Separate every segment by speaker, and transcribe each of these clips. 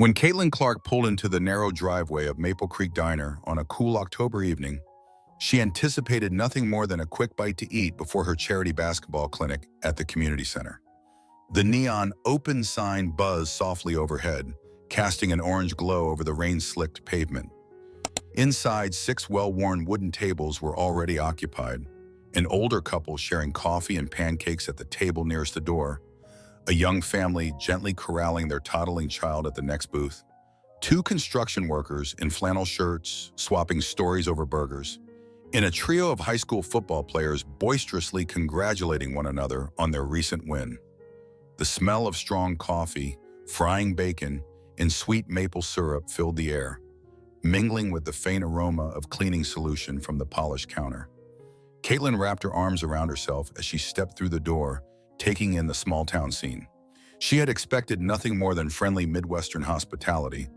Speaker 1: When Caitlin Clark pulled into the narrow driveway of Maple Creek Diner on a cool October evening, she anticipated nothing more than a quick bite to eat before her charity basketball clinic at the community center. The neon open sign buzzed softly overhead, casting an orange glow over the rain-slicked pavement. Inside, 6 well-worn wooden tables were already occupied, an older couple sharing coffee and pancakes at the table nearest the door, a young family gently corralling their toddling child at the next booth, 2 construction workers in flannel shirts swapping stories over burgers, and a trio of high school football players boisterously congratulating one another on their recent win. The smell of strong coffee, frying bacon, and sweet maple syrup filled the air, mingling with the faint aroma of cleaning solution from the polished counter. Caitlin wrapped her arms around herself as she stepped through the door, taking in the small-town scene. She had expected nothing more than friendly Midwestern hospitality,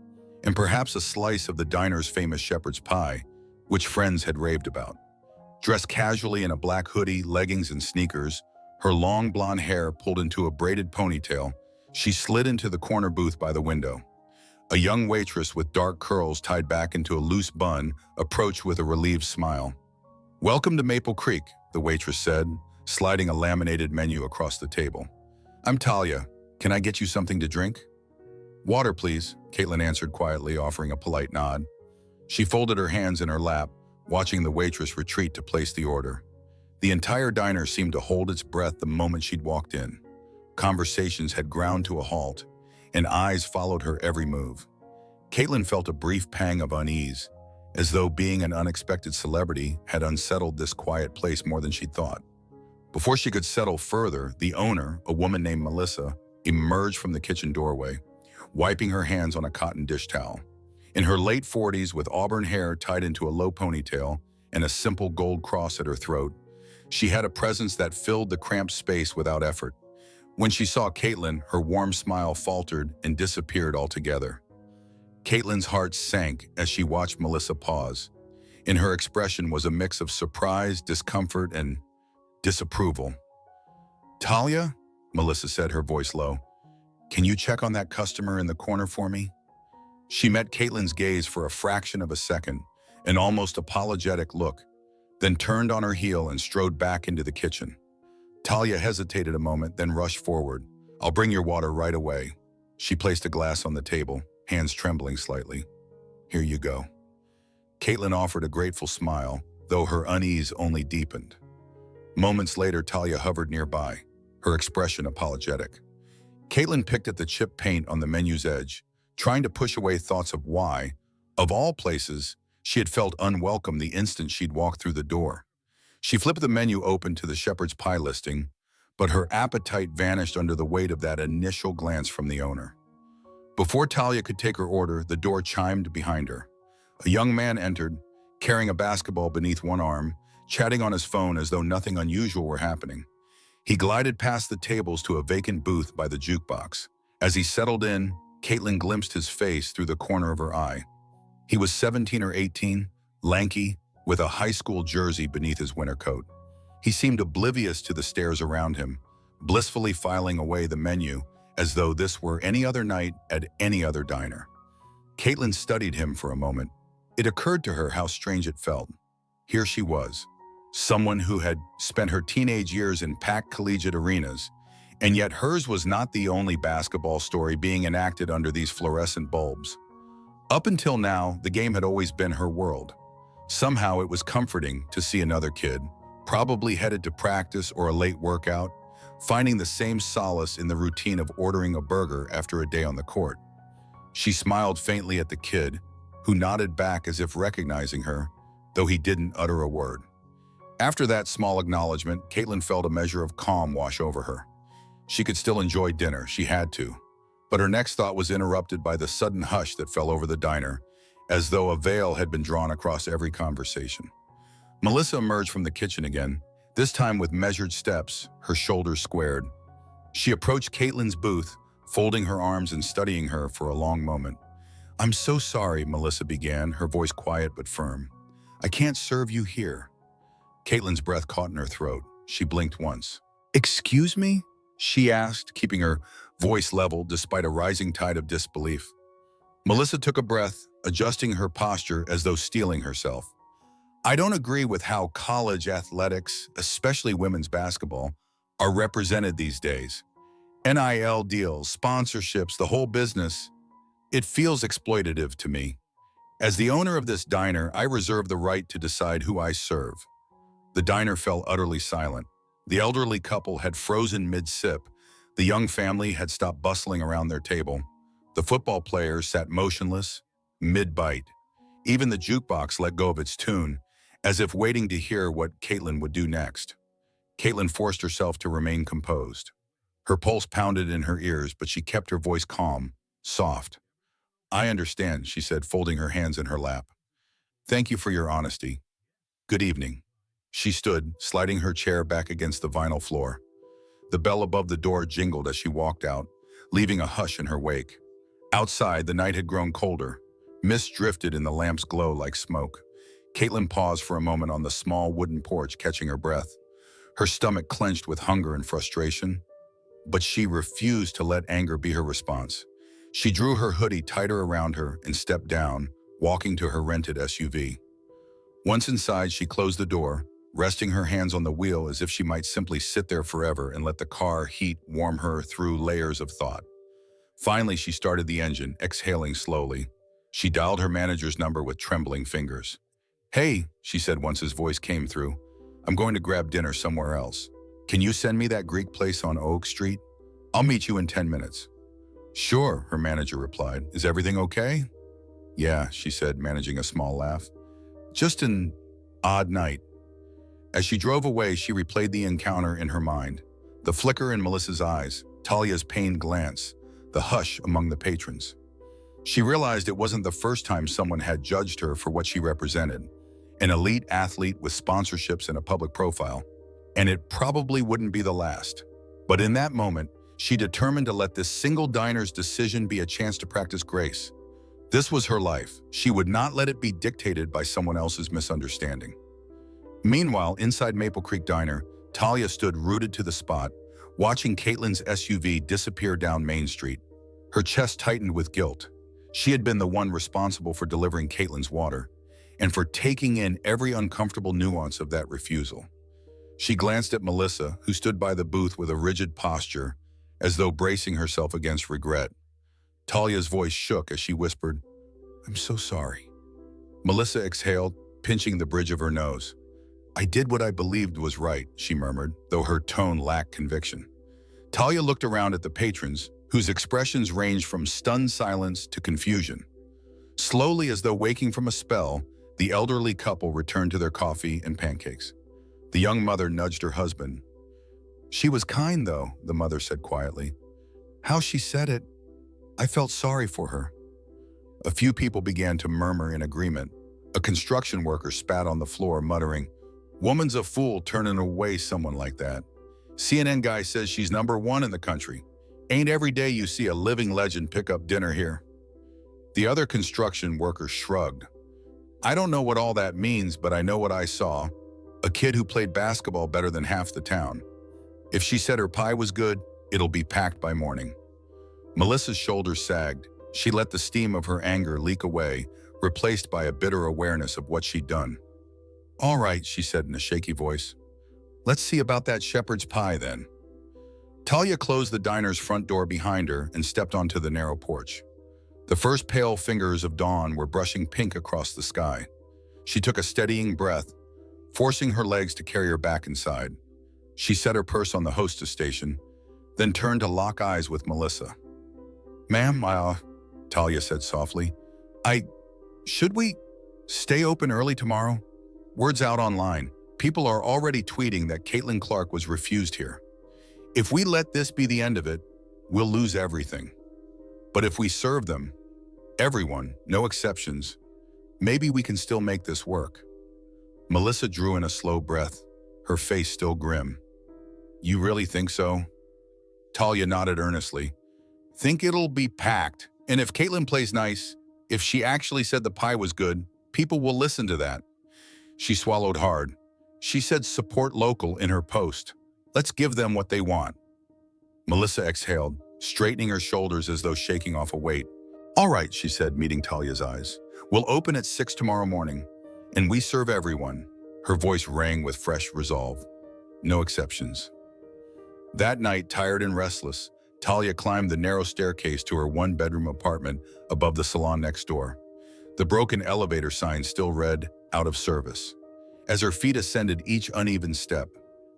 Speaker 1: and perhaps a slice of the diner's famous shepherd's pie, which friends had raved about. Dressed casually in a black hoodie, leggings, and sneakers, her long blonde hair pulled into a braided ponytail, she slid into the corner booth by the window. A young waitress with dark curls tied back into a loose bun approached with a relieved smile. "Welcome to Maple Creek," the waitress said, sliding a laminated menu across the table. "I'm Talia. Can I get you something to drink?" "Water, please," Caitlin answered quietly, offering a polite nod. She folded her hands in her lap, watching the waitress retreat to place the order. The entire diner seemed to hold its breath the moment she'd walked in. Conversations had ground to a halt, and eyes followed her every move. Caitlin felt a brief pang of unease, as though being an unexpected celebrity had unsettled this quiet place more than she'd thought. Before she could settle further, the owner, a woman named Melissa, emerged from the kitchen doorway, wiping her hands on a cotton dish towel. In her late 40s, with auburn hair tied into a low ponytail and a simple gold cross at her throat, she had a presence that filled the cramped space without effort. When she saw Caitlin, her warm smile faltered and disappeared altogether. Caitlin's heart sank as she watched Melissa pause. In her expression was a mix of surprise, discomfort, and disapproval. "Talia," Melissa said, her voice low, "can you check on that customer in the corner for me?" She met Caitlin's gaze for a fraction of a second, an almost apologetic look, then turned on her heel and strode back into the kitchen. Talia hesitated a moment, then rushed forward. "I'll bring your water right away." She placed a glass on the table, hands trembling slightly. "Here you go." Caitlin offered a grateful smile, though her unease only deepened. Moments later, Talia hovered nearby, her expression apologetic. Caitlin picked at the chipped paint on the menu's edge, trying to push away thoughts of why, of all places, she had felt unwelcome the instant she'd walked through the door. She flipped the menu open to the shepherd's pie listing, but her appetite vanished under the weight of that initial glance from the owner. Before Talia could take her order, the door chimed behind her. A young man entered, carrying a basketball beneath one arm, chatting on his phone as though nothing unusual were happening. He glided past the tables to a vacant booth by the jukebox. As he settled in, Caitlin glimpsed his face through the corner of her eye. He was 17 or 18, lanky, with a high school jersey beneath his winter coat. He seemed oblivious to the stares around him, blissfully filing away the menu as though this were any other night at any other diner. Caitlin studied him for a moment. It occurred to her how strange it felt. Here she was, someone who had spent her teenage years in packed collegiate arenas, and yet hers was not the only basketball story being enacted under these fluorescent bulbs. Up until now, the game had always been her world. Somehow it was comforting to see another kid, probably headed to practice or a late workout, finding the same solace in the routine of ordering a burger after a day on the court. She smiled faintly at the kid, who nodded back as if recognizing her, though he didn't utter a word. After that small acknowledgement, Caitlin felt a measure of calm wash over her. She could still enjoy dinner, she had to. But her next thought was interrupted by the sudden hush that fell over the diner, as though a veil had been drawn across every conversation. Melissa emerged from the kitchen again, this time with measured steps, her shoulders squared. She approached Caitlin's booth, folding her arms and studying her for a long moment. "I'm so sorry," Melissa began, her voice quiet but firm. "I can't serve you here." Caitlin's breath caught in her throat. She blinked once. "Excuse me?" she asked, keeping her voice level despite a rising tide of disbelief. Melissa took a breath, adjusting her posture as though steeling herself. I don't agree with how college athletics, especially women's basketball, are represented these days. NIL deals, sponsorships, the whole business. It feels exploitative to me. As the owner of this diner, I reserve the right to decide who I serve. The diner fell utterly silent. The elderly couple had frozen mid-sip. The young family had stopped bustling around their table. The football players sat motionless, mid-bite. Even the jukebox let go of its tune, as if waiting to hear what Caitlin would do next. Caitlin forced herself to remain composed. Her pulse pounded in her ears, but she kept her voice calm, soft. I understand, she said, folding her hands in her lap. Thank you for your honesty. Good evening. She stood, sliding her chair back against the vinyl floor. The bell above the door jingled as she walked out, leaving a hush in her wake. Outside, the night had grown colder. Mist drifted in the lamp's glow like smoke. Caitlin paused for a moment on the small wooden porch, catching her breath. Her stomach clenched with hunger and frustration, but she refused to let anger be her response. She drew her hoodie tighter around her and stepped down, walking to her rented SUV. Once inside, she closed the door, resting her hands on the wheel as if she might simply sit there forever and let the car heat warm her through layers of thought. Finally, she started the engine, exhaling slowly. She dialed her manager's number with trembling fingers. Hey, she said once his voice came through. I'm going to grab dinner somewhere else. Can you send me that Greek place on Oak Street? I'll meet you in 10 minutes. Sure, her manager replied. Is everything okay? Yeah, she said, managing a small laugh. Just an odd night. As she drove away, she replayed the encounter in her mind. The flicker in Melissa's eyes, Talia's pained glance, the hush among the patrons. She realized it wasn't the first time someone had judged her for what she represented, an elite athlete with sponsorships and a public profile, and it probably wouldn't be the last. But in that moment, she determined to let this single diner's decision be a chance to practice grace. This was her life. She would not let it be dictated by someone else's misunderstanding. Meanwhile, inside Maple Creek Diner, Talia stood rooted to the spot, watching Caitlin's SUV disappear down Main Street. Her chest tightened with guilt. She had been the one responsible for delivering Caitlin's water, and for taking in every uncomfortable nuance of that refusal. She glanced at Melissa, who stood by the booth with a rigid posture, as though bracing herself against regret. Talia's voice shook as she whispered, I'm so sorry. Melissa exhaled, pinching the bridge of her nose. I did what I believed was right, she murmured, though her tone lacked conviction. Talia looked around at the patrons, whose expressions ranged from stunned silence to confusion. Slowly, as though waking from a spell, the elderly couple returned to their coffee and pancakes. The young mother nudged her husband. She was kind, though, the mother said quietly. How she said it, I felt sorry for her. A few people began to murmur in agreement. A construction worker spat on the floor, muttering, Woman's a fool turning away someone like that. CNN guy says she's #1 in the country. Ain't every day you see a living legend pick up dinner here. The other construction worker shrugged. I don't know what all that means, but I know what I saw. A kid who played basketball better than half the town. If she said her pie was good, it'll be packed by morning. Melissa's shoulders sagged. She let the steam of her anger leak away, replaced by a bitter awareness of what she'd done. All right, she said in a shaky voice. Let's see about that shepherd's pie then. Talia closed the diner's front door behind her and stepped onto the narrow porch. The first pale fingers of dawn were brushing pink across the sky. She took a steadying breath, forcing her legs to carry her back inside. She set her purse on the hostess station, then turned to lock eyes with Melissa. Ma'am, Talia said softly, should we stay open early tomorrow? Word's out online. People are already tweeting that Caitlin Clark was refused here. If we let this be the end of it, we'll lose everything. But if we serve them, everyone, no exceptions, maybe we can still make this work. Melissa drew in a slow breath, her face still grim. You really think so? Talia nodded earnestly. Think it'll be packed, and if Caitlin plays nice, if she actually said the pie was good, people will listen to that. She swallowed hard. She said support local in her post. Let's give them what they want. Melissa exhaled, straightening her shoulders as though shaking off a weight. All right, she said, meeting Talia's eyes. We'll open at 6 tomorrow morning, and we serve everyone. Her voice rang with fresh resolve. No exceptions. That night, tired and restless, Talia climbed the narrow staircase to her one-bedroom apartment above the salon next door. The broken elevator sign still read, "Out of service." As her feet ascended each uneven step,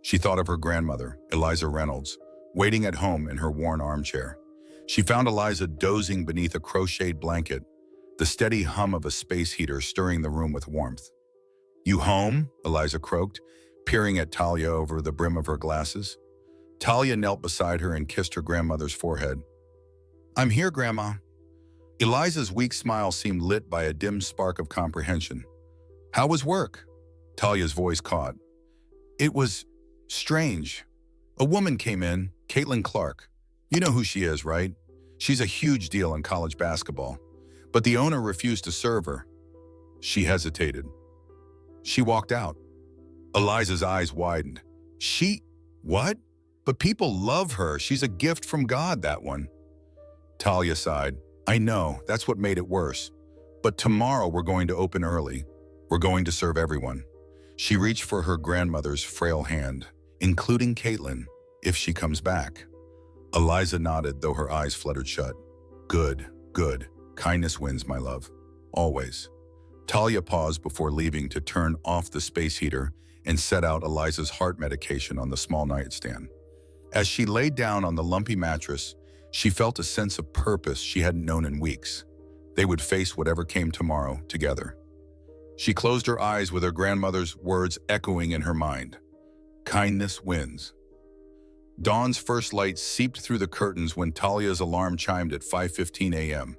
Speaker 1: she thought of her grandmother, Eliza Reynolds, waiting at home in her worn armchair. She found Eliza dozing beneath a crocheted blanket, the steady hum of a space heater stirring the room with warmth. "You home?" Eliza croaked, peering at Talia over the brim of her glasses. Talia knelt beside her and kissed her grandmother's forehead. "I'm here, Grandma." Eliza's weak smile seemed lit by a dim spark of comprehension. "How was work?" Talia's voice caught. "It was strange. A woman came in, Caitlin Clark. You know who she is, right? She's a huge deal in college basketball. But the owner refused to serve her." She hesitated. "She walked out." Eliza's eyes widened. What? But people love her. She's a gift from God, that one." Talia sighed. "I know, that's what made it worse. But tomorrow we're going to open early. We're going to serve everyone." She reached for her grandmother's frail hand, "Including Caitlin, if she comes back." Eliza nodded, though her eyes fluttered shut. Good. Kindness wins, my love. Always." Talia paused before leaving to turn off the space heater and set out Eliza's heart medication on the small nightstand. As she laid down on the lumpy mattress, she felt a sense of purpose she hadn't known in weeks. They would face whatever came tomorrow together. She closed her eyes with her grandmother's words echoing in her mind. Kindness wins. Dawn's first light seeped through the curtains when Talia's alarm chimed at 5:15 a.m.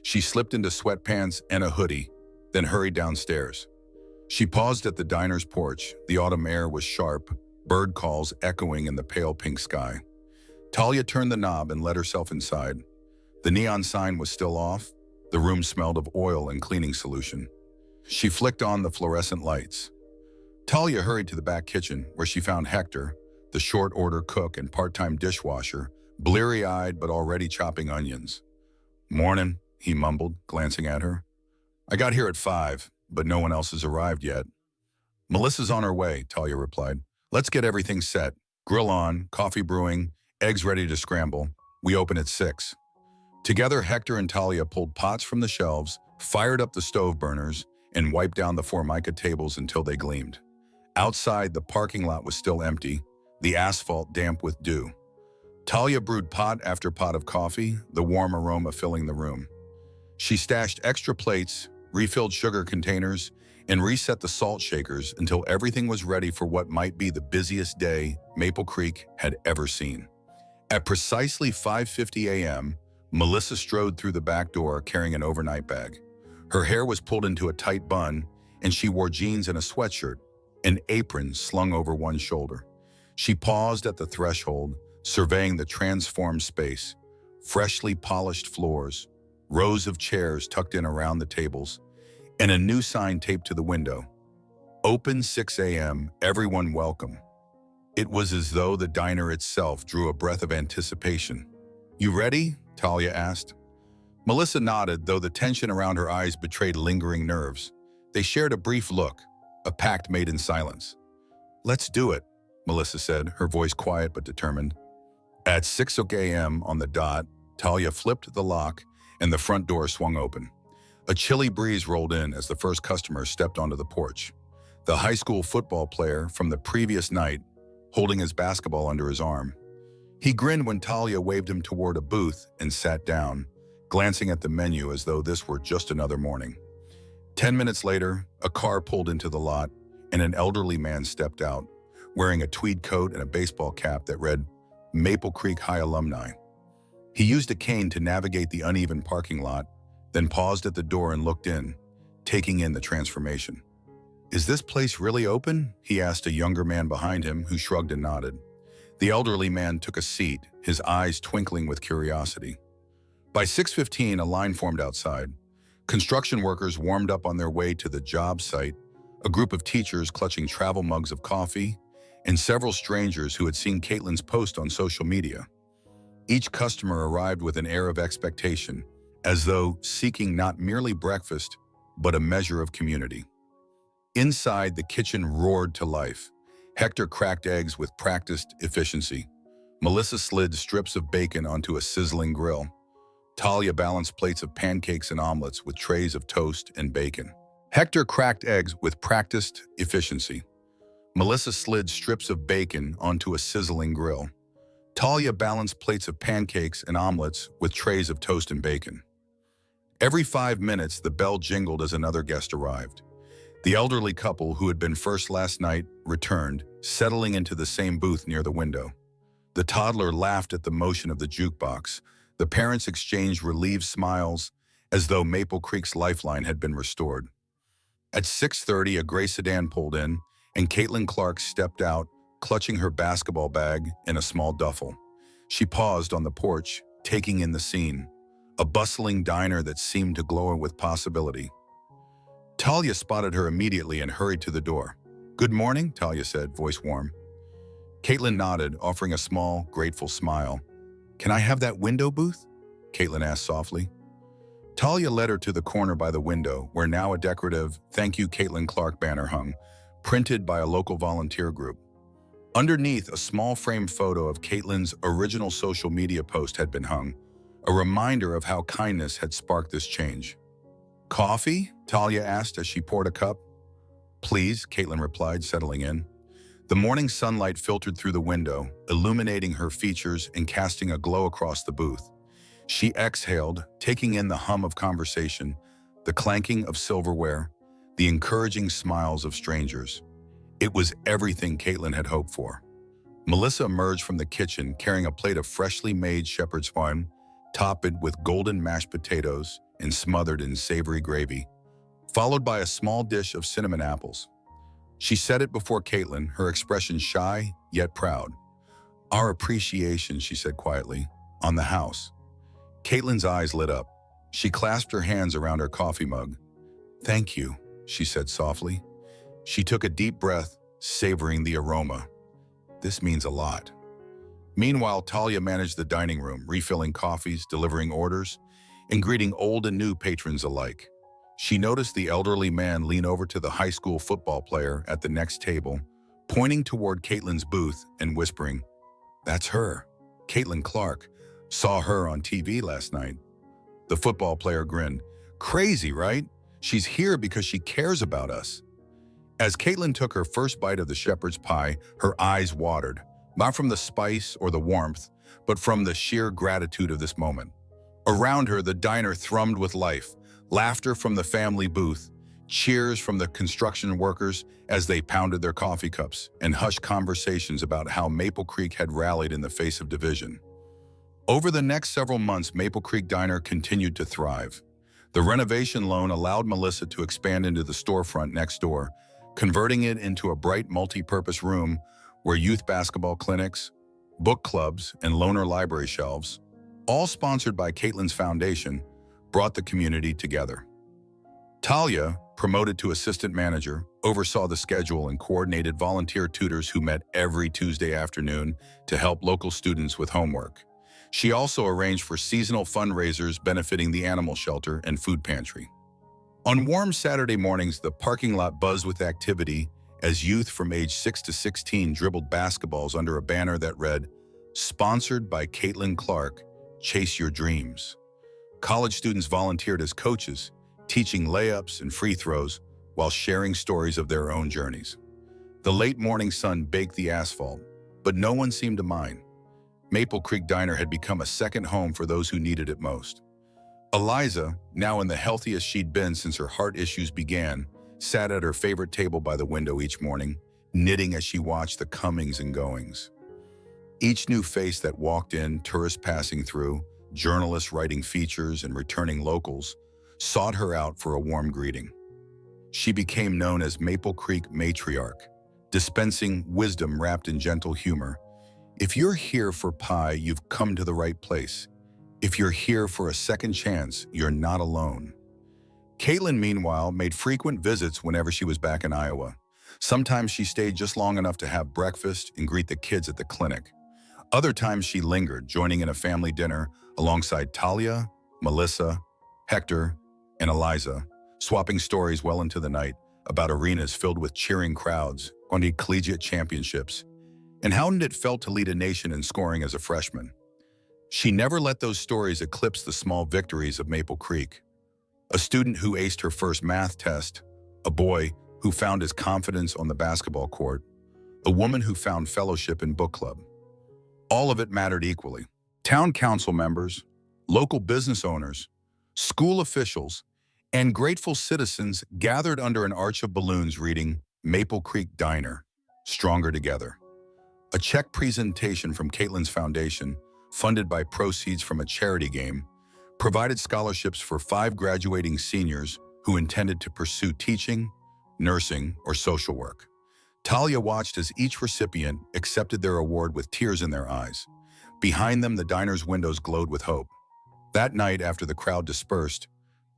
Speaker 1: She slipped into sweatpants and a hoodie, then hurried downstairs. She paused at the diner's porch. The autumn air was sharp, bird calls echoing in the pale pink sky. Talia turned the knob and let herself inside. The neon sign was still off. The room smelled of oil and cleaning solution. She flicked on the fluorescent lights. Talia hurried to the back kitchen, where she found Hector, the short-order cook and part-time dishwasher, bleary-eyed but already chopping onions. "Morning," he mumbled, glancing at her. "I got here at 5, but no one else has arrived yet." "Melissa's on her way," Talia replied. "Let's get everything set. Grill on, coffee brewing, eggs ready to scramble. We open at 6. Together, Hector and Talia pulled pots from the shelves, fired up the stove burners, and wiped down the Formica tables until they gleamed. Outside, the parking lot was still empty, the asphalt damp with dew. Talia brewed pot after pot of coffee, the warm aroma filling the room. She stashed extra plates, refilled sugar containers, and reset the salt shakers until everything was ready for what might be the busiest day Maple Creek had ever seen. At precisely 5:50 a.m., Melissa strode through the back door carrying an overnight bag. Her hair was pulled into a tight bun, and she wore jeans and a sweatshirt, an apron slung over one shoulder. She paused at the threshold, surveying the transformed space, freshly polished floors, rows of chairs tucked in around the tables, and a new sign taped to the window. Open 6 a.m., everyone welcome. It was as though the diner itself drew a breath of anticipation. "You ready?" Talia asked. Melissa nodded, though the tension around her eyes betrayed lingering nerves. They shared a brief look, a pact made in silence. "Let's do it," Melissa said, her voice quiet but determined. At 6 a.m. on the dot, Talia flipped the lock and the front door swung open. A chilly breeze rolled in as the first customer stepped onto the porch. The high school football player from the previous night, holding his basketball under his arm. He grinned when Talia waved him toward a booth and sat down, glancing at the menu as though this were just another morning. 10 minutes later, a car pulled into the lot, and an elderly man stepped out, wearing a tweed coat and a baseball cap that read Maple Creek High Alumni. He used a cane to navigate the uneven parking lot, then paused at the door and looked in, taking in the transformation. "Is this place really open?" he asked a younger man behind him, who shrugged and nodded. The elderly man took a seat, his eyes twinkling with curiosity. By 6:15, a line formed outside. Construction workers warmed up on their way to the job site, a group of teachers clutching travel mugs of coffee, and several strangers who had seen Caitlin's post on social media. Each customer arrived with an air of expectation, as though seeking not merely breakfast, but a measure of community. Inside, the kitchen roared to life. Hector cracked eggs with practiced efficiency. Melissa slid strips of bacon onto a sizzling grill. Talia balanced plates of pancakes and omelets with trays of toast and bacon. Hector cracked eggs with practiced efficiency. Melissa slid strips of bacon onto a sizzling grill. Talia balanced plates of pancakes and omelets with trays of toast and bacon. Every 5 minutes, the bell jingled as another guest arrived. The elderly couple who had been first last night returned, settling into the same booth near the window. The toddler laughed at the motion of the jukebox. The parents exchanged relieved smiles, as though Maple Creek's lifeline had been restored. At 6:30, a gray sedan pulled in, and Caitlin Clark stepped out, clutching her basketball bag in a small duffel. She paused on the porch, taking in the scene, a bustling diner that seemed to glow with possibility. Talia spotted her immediately and hurried to the door. "Good morning," Talia said, voice warm. Caitlin nodded, offering a small, grateful smile. "Can I have that window booth?" Caitlin asked softly. Talia led her to the corner by the window, where now a decorative "Thank You Caitlin Clark" banner hung, printed by a local volunteer group. Underneath, a small framed photo of Caitlin's original social media post had been hung, a reminder of how kindness had sparked this change. "Coffee?" Talia asked as she poured a cup. "Please," Caitlin replied, settling in. The morning sunlight filtered through the window, illuminating her features and casting a glow across the booth. She exhaled, taking in the hum of conversation, the clanking of silverware, the encouraging smiles of strangers. It was everything Caitlin had hoped for. Melissa emerged from the kitchen carrying a plate of freshly made shepherd's pie, topped with golden mashed potatoes and smothered in savory gravy, followed by a small dish of cinnamon apples. She set it before Caitlin, her expression shy yet proud. "Our appreciation," she said quietly, "on the house." Caitlin's eyes lit up. She clasped her hands around her coffee mug. "Thank you," she said softly. She took a deep breath, savoring the aroma. "This means a lot." Meanwhile, Talia managed the dining room, refilling coffees, delivering orders, and greeting old and new patrons alike. She noticed the elderly man lean over to the high school football player at the next table, pointing toward Caitlin's booth and whispering, "That's her. Caitlin Clark. Saw her on TV last night." The football player grinned. "Crazy, right? She's here because she cares about us." As Caitlin took her first bite of the shepherd's pie, her eyes watered, not from the spice or the warmth, but from the sheer gratitude of this moment. Around her, the diner thrummed with life, laughter from the family booth, cheers from the construction workers as they pounded their coffee cups, and hushed conversations about how Maple Creek had rallied in the face of division. Over the next several months, Maple Creek Diner continued to thrive. The renovation loan allowed Melissa to expand into the storefront next door, converting it into a bright multi-purpose room where youth basketball clinics, book clubs, and loaner library shelves, all sponsored by Caitlin's foundation, brought the community together. Talia, promoted to assistant manager, oversaw the schedule and coordinated volunteer tutors who met every Tuesday afternoon to help local students with homework. She also arranged for seasonal fundraisers benefiting the animal shelter and food pantry. On warm Saturday mornings, the parking lot buzzed with activity as youth from age 6 to 16 dribbled basketballs under a banner that read, "Sponsored by Caitlin Clark, Chase Your Dreams." College students volunteered as coaches, teaching layups and free throws while sharing stories of their own journeys. The late morning sun baked the asphalt, but no one seemed to mind. Maple Creek Diner had become a second home for those who needed it most. Eliza, now in the healthiest she'd been since her heart issues began, sat at her favorite table by the window each morning, knitting as she watched the comings and goings. Each new face that walked in, tourists passing through, journalists writing features, and returning locals, sought her out for a warm greeting. She became known as Maple Creek Matriarch, dispensing wisdom wrapped in gentle humor. If you're here for pie, you've come to the right place. If you're here for a second chance, you're not alone. Caitlin, meanwhile, made frequent visits whenever she was back in Iowa. Sometimes she stayed just long enough to have breakfast and greet the kids at the clinic. Other times she lingered, joining in a family dinner alongside Talia, Melissa, Hector, and Eliza, swapping stories well into the night about arenas filled with cheering crowds on the collegiate championships, and how it felt to lead a nation in scoring as a freshman. She never let those stories eclipse the small victories of Maple Creek. A student who aced her first math test, a boy who found his confidence on the basketball court, a woman who found fellowship in book club. All of it mattered equally. Town council members, local business owners, school officials, and grateful citizens gathered under an arch of balloons reading Maple Creek Diner, Stronger Together. A check presentation from Caitlin's foundation, funded by proceeds from a charity game, provided scholarships for 5 graduating seniors who intended to pursue teaching, nursing, or social work. Talia watched as each recipient accepted their award with tears in their eyes. Behind them, the diner's windows glowed with hope. That night, after the crowd dispersed,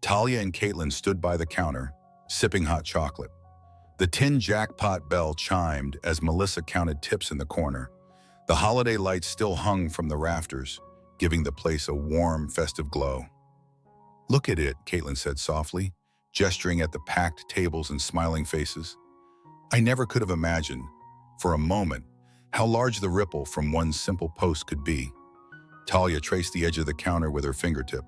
Speaker 1: Talia and Caitlin stood by the counter, sipping hot chocolate. The tin jackpot bell chimed as Melissa counted tips in the corner. The holiday lights still hung from the rafters, giving the place a warm, festive glow. "Look at it," Caitlin said softly, gesturing at the packed tables and smiling faces. "I never could have imagined, for a moment, how large the ripple from one simple post could be." Talia traced the edge of the counter with her fingertip.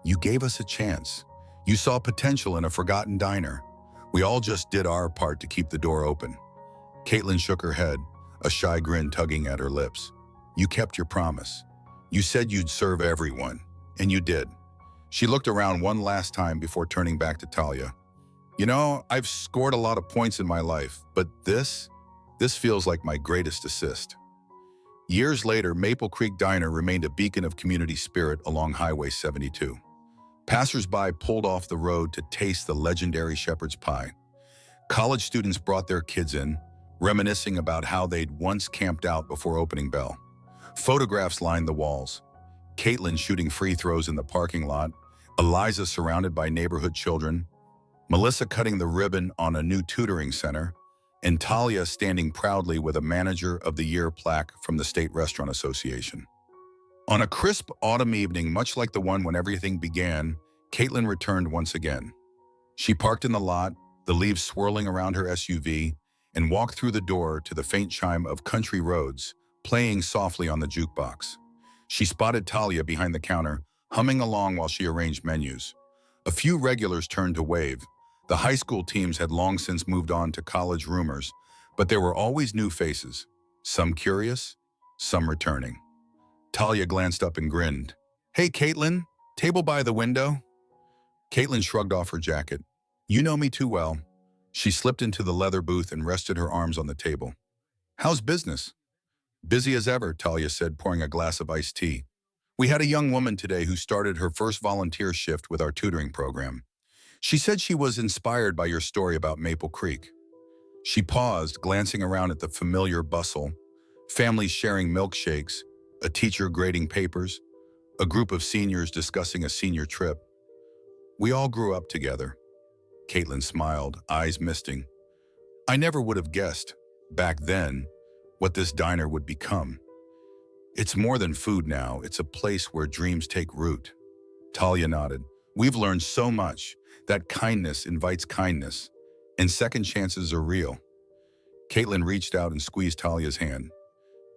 Speaker 1: "You gave us a chance. You saw potential in a forgotten diner. We all just did our part to keep the door open." Caitlin shook her head, a shy grin tugging at her lips. "You kept your promise. You said you'd serve everyone, and you did." She looked around one last time before turning back to Talia. "You know, I've scored a lot of points in my life, but this feels like my greatest assist." Years later, Maple Creek Diner remained a beacon of community spirit along Highway 72. Passers-by pulled off the road to taste the legendary shepherd's pie. College students brought their kids in, reminiscing about how they'd once camped out before opening bell. Photographs lined the walls. Caitlin shooting free throws in the parking lot, Eliza surrounded by neighborhood children, Melissa cutting the ribbon on a new tutoring center, and Talia standing proudly with a Manager of the Year plaque from the State Restaurant Association. On a crisp autumn evening, much like the one when everything began, Caitlin returned once again. She parked in the lot, the leaves swirling around her SUV, and walked through the door to the faint chime of Country Roads, playing softly on the jukebox. She spotted Talia behind the counter, humming along while she arranged menus. A few regulars turned to wave. The high school teams had long since moved on to college rumors, but there were always new faces, some curious, some returning. Talia glanced up and grinned. "Hey, Caitlin, table by the window?" Caitlin shrugged off her jacket. "You know me too well." She slipped into the leather booth and rested her arms on the table. "How's business?" "Busy as ever," Talia said, pouring a glass of iced tea. "We had a young woman today who started her first volunteer shift with our tutoring program. She said she was inspired by your story about Maple Creek." She paused, glancing around at the familiar bustle, families sharing milkshakes, a teacher grading papers, a group of seniors discussing a senior trip. "We all grew up together." Caitlin smiled, eyes misting. "I never would have guessed, back then, what this diner would become. It's more than food now, it's a place where dreams take root." Talia nodded. "We've learned so much, that kindness invites kindness, and second chances are real." Caitlin reached out and squeezed Talia's hand.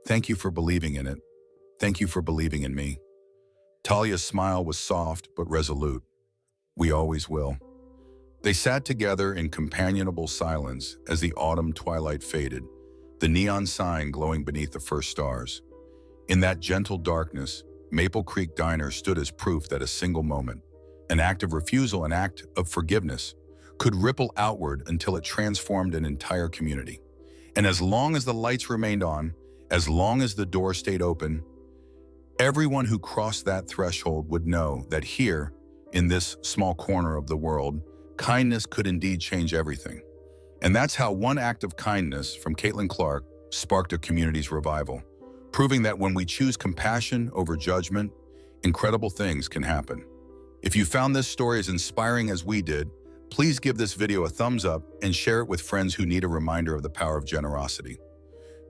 Speaker 1: "Thank you for believing in it. Thank you for believing in me." Talia's smile was soft but resolute. "We always will." They sat together in companionable silence as the autumn twilight faded, the neon sign glowing beneath the first stars. In that gentle darkness, Maple Creek Diner stood as proof that a single moment, an act of refusal, an act of forgiveness, could ripple outward until it transformed an entire community. And as long as the lights remained on, as long as the door stayed open, everyone who crossed that threshold would know that here, in this small corner of the world, kindness could indeed change everything. And that's how one act of kindness from Caitlin Clark sparked a community's revival, proving that when we choose compassion over judgment, incredible things can happen. If you found this story as inspiring as we did, please give this video a thumbs up and share it with friends who need a reminder of the power of generosity.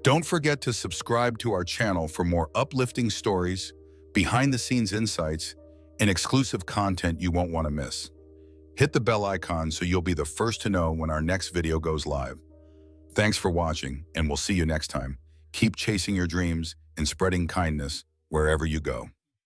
Speaker 1: Don't forget to subscribe to our channel for more uplifting stories, behind-the-scenes insights, and exclusive content you won't want to miss. Hit the bell icon so you'll be the first to know when our next video goes live. Thanks for watching, and we'll see you next time. Keep chasing your dreams and spreading kindness wherever you go.